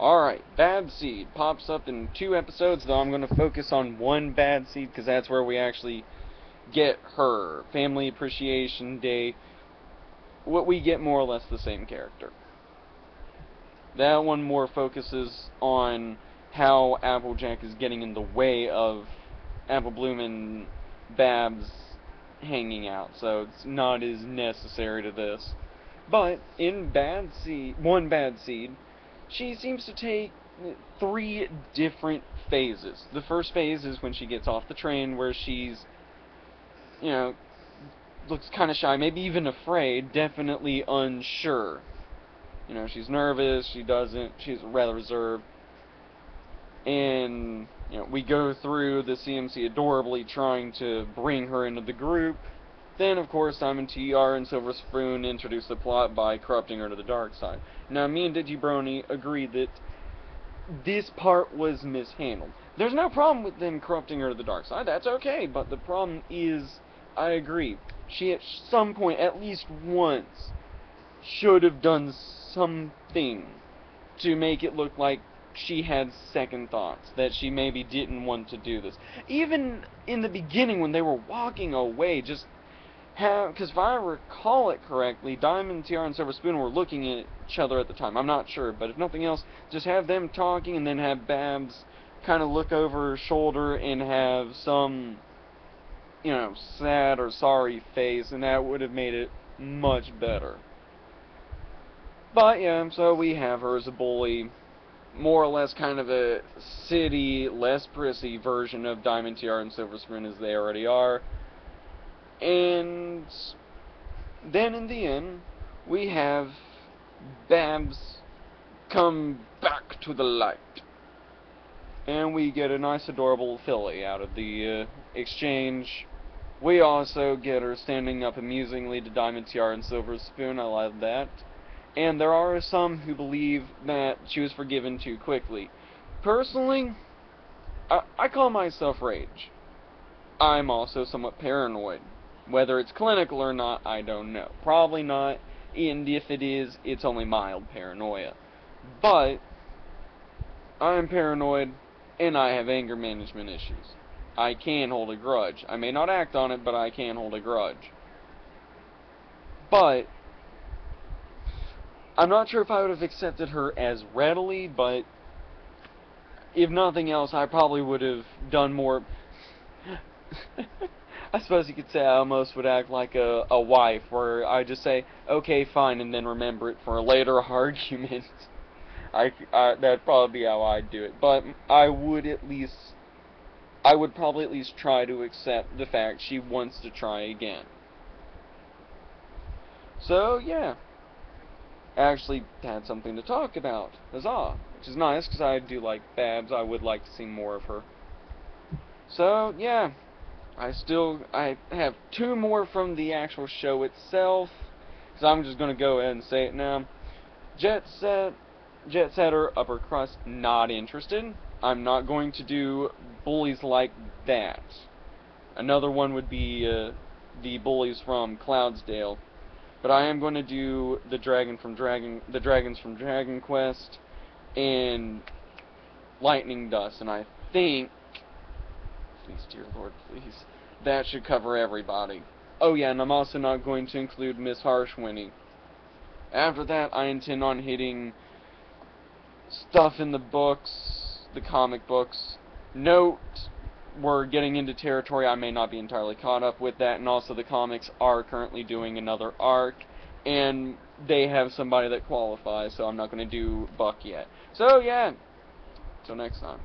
Alright, Bad Seed pops up in 2 episodes, though I'm going to focus on one Bad Seed because that's where we actually get her. Family Appreciation Day. What we get more or less the same character. That one more focuses on how Applejack is getting in the way of Apple Bloom and Babs hanging out, so it's not as necessary to this. But in One Bad Seed, she seems to take 3 different phases. The first phase is when she gets off the train, where she's, looks kind of shy, maybe even afraid, definitely unsure. She's nervous, she's rather reserved. And, we go through the CMC adorably trying to bring her into the group. Then, of course, Simon TR and Silver Spoon introduce the plot by corrupting her to the dark side. Now, me and Digibrony agree that this part was mishandled. There's no problem with them corrupting her to the dark side, that's okay, but the problem is, I agree, she at some point, at least once, should have done something to make it look like she had second thoughts, that she maybe didn't want to do this. Even in the beginning, when they were walking away, just because if I recall it correctly, Diamond, Tiara, and Silver Spoon were looking at each other at the time. I'm not sure, but if nothing else, just have them talking and then have Babs kind of look over her shoulder and have some, sad or sorry face, and that would have made it much better. But, yeah, so we have her as a bully, more or less kind of a city, less prissy version of Diamond, Tiara, and Silver Spoon as they already are. And then in the end, we have Babs come back to the light. And we get a nice, adorable filly out of the exchange. We also get her standing up amusingly to Diamond, Tiara, and Silver Spoon. I love that. And there are some who believe that she was forgiven too quickly. Personally, I call myself rage. I'm also somewhat paranoid. Whether it's clinical or not, I don't know. Probably not, and if it is, it's only mild paranoia. But I'm paranoid, and I have anger management issues. I can hold a grudge. I may not act on it, but I can hold a grudge. But I'm not sure if I would have accepted her as readily, but if nothing else, I probably would have done more. I suppose you could say I almost would act like a wife, where I just say, okay, fine, and then remember it for a later argument. That'd probably be how I'd do it. But I would probably at least try to accept the fact she wants to try again. So, yeah. Actually had something to talk about. Huzzah! Which is nice, because I do like Babs. I would like to see more of her. So, yeah. I have 2 more from the actual show itself, so I'm just going to go ahead and say it now. Jet Setter, Upper Crust, not interested. I'm not going to do bullies like that. Another one would be the bullies from Cloudsdale, but I am going to do the dragons from Dragon Quest and Lightning Dust, and I think, please, dear Lord, please, that should cover everybody. Oh yeah, and I'm also not going to include Miss Harshwinnie. After that, I intend on hitting stuff in the books, the comic books. Note, we're getting into territory I may not be entirely caught up with that, and also the comics are currently doing another arc, and they have somebody that qualifies, so I'm not going to do Buck yet. So yeah, till next time.